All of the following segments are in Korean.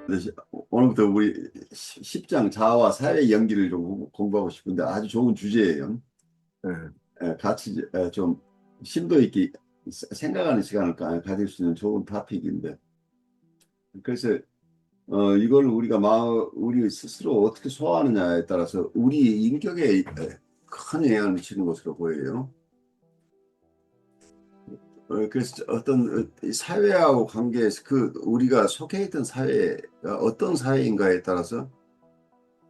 네, 오늘부터 우리 10장 자아와 사회 연기를 좀 공부하고 싶은데 아주 좋은 주제예요. 네. 같이 좀 심도 있게 생각하는 시간을 가질 수 있는 좋은 토픽인데, 그래서 이걸 우리가 우리 스스로 어떻게 소화하느냐에 따라서 우리 인격에 큰 영향을 미치는 것으로 보여요. 그래서 어떤 사회하고 관계에서 우리가 속해 있던 사회가 어떤 사회인가에 따라서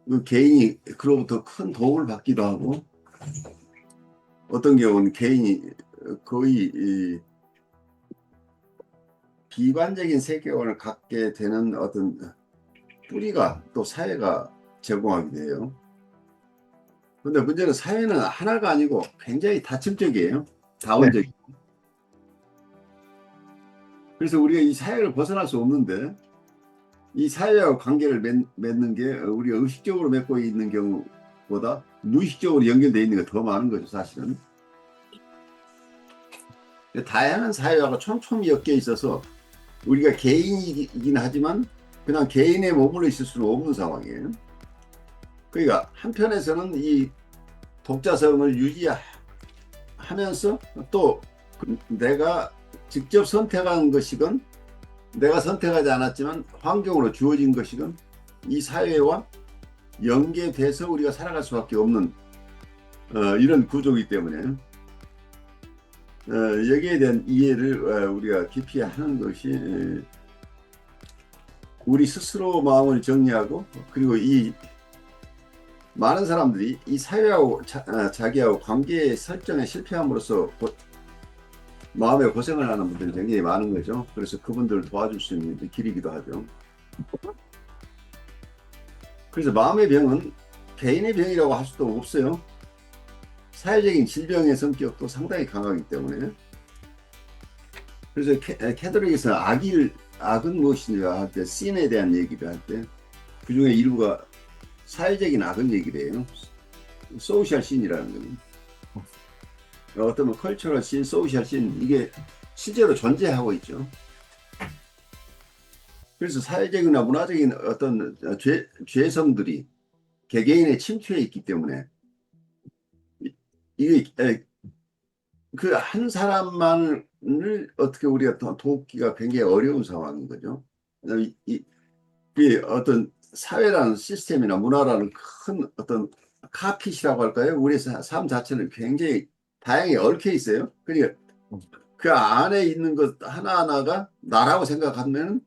그 개인이 그로부터 큰 도움을 받기도 하고, 어떤 경우는 개인이 거의 이 비관적인 세계관을 갖게 되는 어떤 뿌리가 또 사회가 제공하게 돼요. 근데 문제는 사회는 하나가 아니고 굉장히 다층적이에요. 네. 다원적이에요. 그래서 우리가 이 사회를 벗어날 수 없는데, 이 사회와 관계를 맺는 게 우리가 의식적으로 맺고 있는 경우보다 무의식적으로 연결되어 있는 게 더 많은 거죠, 사실은. 다양한 사회하고 촘촘히 엮여 있어서 우리가 개인이긴 하지만 그냥 개인의 머물러 있을 수는 없는 상황이에요. 그러니까 한편에서는 이 독자성을 유지하면서 또 내가 직접 선택한 것이건 내가 선택하지 않았지만 환경으로 주어진 것이건 이 사회와 연계돼서 우리가 살아갈 수밖에 없는 이런 구조이기 때문에 여기에 대한 이해를 우리가 깊이 하는 것이 우리 스스로 마음을 정리하고, 그리고 이 많은 사람들이 이 사회하고 자기하고 관계 설정에 실패함으로써 마음에 고생을 하는 분들이 굉장히 많은 거죠. 그래서 그분들을 도와줄 수 있는 길이기도 하죠. 그래서 마음의 병은 개인의 병이라고 할 수도 없어요. 사회적인 질병의 성격도 상당히 강하기 때문에. 그래서 캐톨릭에서 악은 무엇인가 할 때, 신에 대한 얘기를 할 때 그 중에 일부가 사회적인 악을 얘기를 해요. 소셜 신이라는 거는. 어떤 컬처럴 신, 소셜 신, 이게 실제로 존재하고 있죠. 그래서 사회적이나 문화적인 어떤 죄성들이 개개인의 침투해 있기 때문에 이게 그 한 사람만을 어떻게 우리가 돕기가 굉장히 어려운 상황인 거죠. 이 어떤 사회라는 시스템이나 문화라는 큰 어떤 카핏이라고 할까요? 우리 삶 자체는 굉장히 다양하게 얽혀 있어요. 그러니까 그 안에 있는 것 하나하나가 나라고 생각하면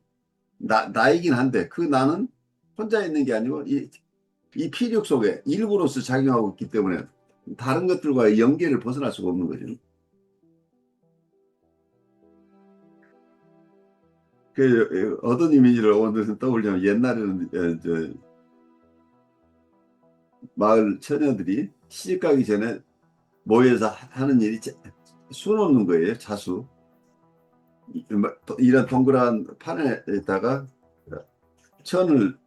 나이긴 한데, 그 나는 혼자 있는 게 아니고 이 피력 속에 일부로서 작용하고 있기 때문에 다른 것들과의 연계를 벗어날 수가 없는 거죠. 어떤 이미지를 오늘 떠올리면, 옛날에는 마을 처녀들이 시집 가기 전에 모여서 하는 일이 수 놓는 거예요. 자수. 이런 동그란 판에다가 천을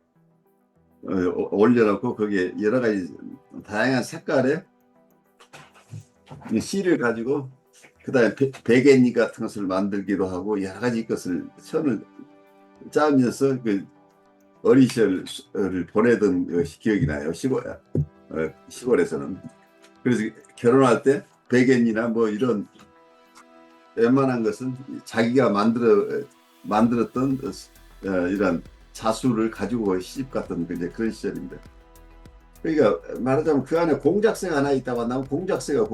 올려놓고 거기에 여러 가지 다양한 색깔의 실을 가지고, 그 다음에 베갯잎 같은 것을 만들기도 하고 여러 가지 것을 천을 짜면서 그 어리셔를 보내던 것이 기억이 나요. 시골에서는. 그래서 결혼할 때 베갯이나 뭐 이런 웬만한 것은 자기가 만들었던 이런 자수를 가지고 시집 갔던 그런 시절입니다. 그러니까 말하자면 그 안에 공작새가 하나 있다고 한다면, 공작새가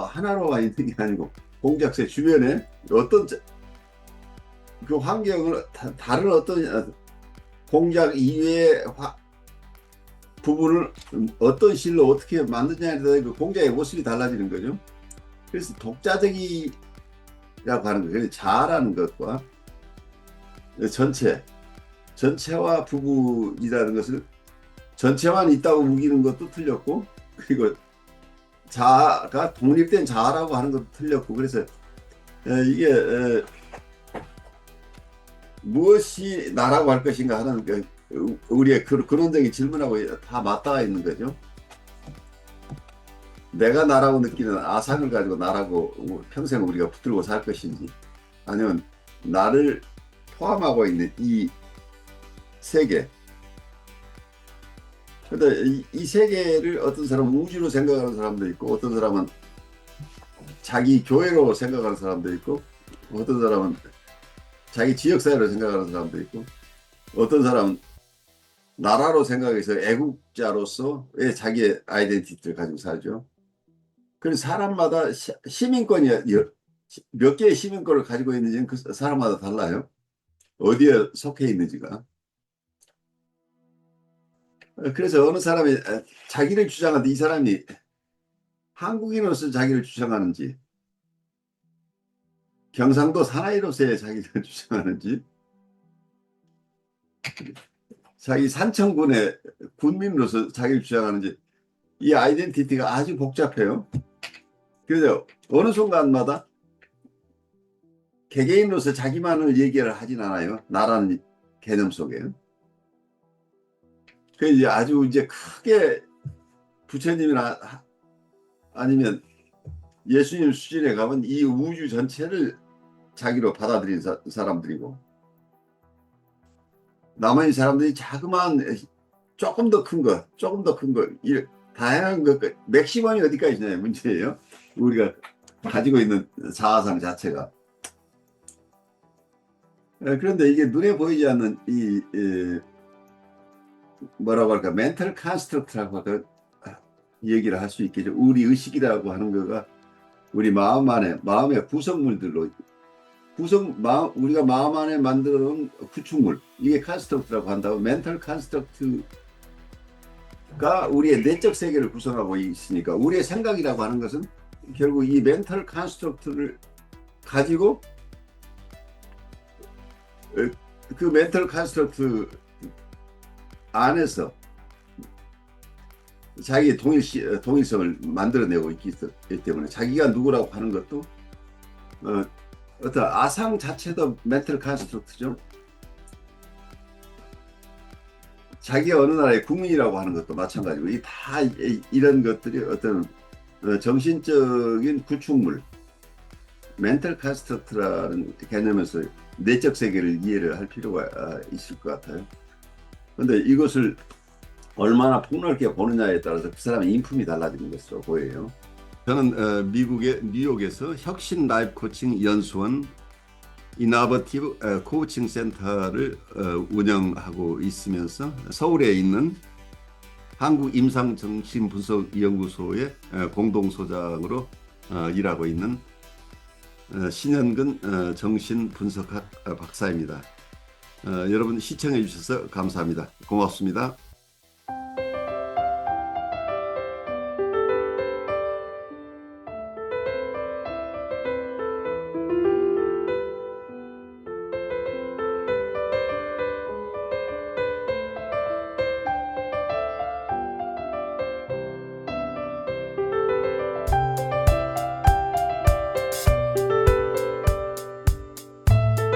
하나로만 있는 게 아니고 공작새 주변에 어떤 그 환경을 다른 어떤 공작 이외의 부분을 어떤 실로 어떻게 만드냐에 따라 그 공작의 모습이 달라지는 거죠. 그래서 독자적이라고 하는 거예요. 자아라는 것과 전체와 부분이라는 것을, 전체만 있다고 우기는 것도 틀렸고, 그리고 자아가 독립된 자아라고 하는 것도 틀렸고, 그래서 이게 무엇이 나라고 할 것인가 하는 우리의 근원적인 질문하고 다 맞닿아 있는 거죠. 내가 나라고 느끼는 아상을 가지고 나라고 평생 우리가 붙들고 살 것인지, 아니면 나를 포함하고 있는 이 세계. 근데 이 세계를 어떤 사람은 우주로 생각하는 사람도 있고, 어떤 사람은 자기 교회로 생각하는 사람도 있고, 어떤 사람은 자기 지역사회로 생각하는 사람도 있고, 어떤 사람은 나라로 생각해서 애국자로서의 자기의 아이덴티티를 가지고 살죠. 그래서 사람마다 시민권이 몇 개의 시민권을 가지고 있는지는 그 사람마다 달라요. 어디에 속해 있는지가. 그래서 어느 사람이 자기를 주장하는데 이 사람이 한국인으로서 자기를 주장하는지, 경상도 사나이로서의 자기를 주장하는지, 자기 산청군의 군민으로서 자기를 주장하는지, 이 아이덴티티가 아주 복잡해요. 그래서 어느 순간마다 개개인으로서 자기만을 얘기를 하진 않아요. 나라는 개념 속에. 그래서 이제 아주 이제 크게 부처님이나 아니면 예수님 수준에 가면 이 우주 전체를 자기로 받아들인 사람들이고, 나머지 사람들이 자그마한 조금 더 큰 거, 조금 더 큰 거, 다양한 것, 맥시멈이 어디까지 있냐의 문제예요. 우리가 가지고 있는 자아상 자체가. 그런데 이게 눈에 보이지 않는 뭐라고 할까, 멘탈 컨스트럭트라고 얘기를 할 수 있겠죠. 우리 의식이라고 하는 거가 우리 마음 안에, 마음의 구성물들로, 우리가 마음 안에 만들어 놓은 구축물, 이게 컨스트럭트라고 한다고. 멘탈 컨스트럭트가 우리의 내적 세계를 구성하고 있으니까, 우리의 생각이라고 하는 것은 결국 이 멘탈 컨스트럭트를 가지고 그 멘탈 컨스트럭트 안에서 자기의 동일성을 만들어내고 있기 때문에, 자기가 누구라고 하는 것도 어떤 아상 자체도 멘탈 컨스트럭트죠. 자기가 어느 나라의 국민이라고 하는 것도 마찬가지고, 이런 것들이 어떤 정신적인 구축물, 멘탈 컨스트럭트라는 개념에서 내적 세계를 이해를 할 필요가 있을 것 같아요. 그런데 이것을 얼마나 폭넓게 보느냐에 따라서 그 사람의 인품이 달라지는 것으로 보여요. 저는 미국의 뉴욕에서 혁신 라이프 코칭 연수원 이너버티브 코칭 센터를 운영하고 있으면서, 서울에 있는 한국 임상정신분석연구소의 공동소장으로 일하고 있는 신현근 정신분석학 박사입니다. 여러분 시청해 주셔서 감사합니다. 고맙습니다.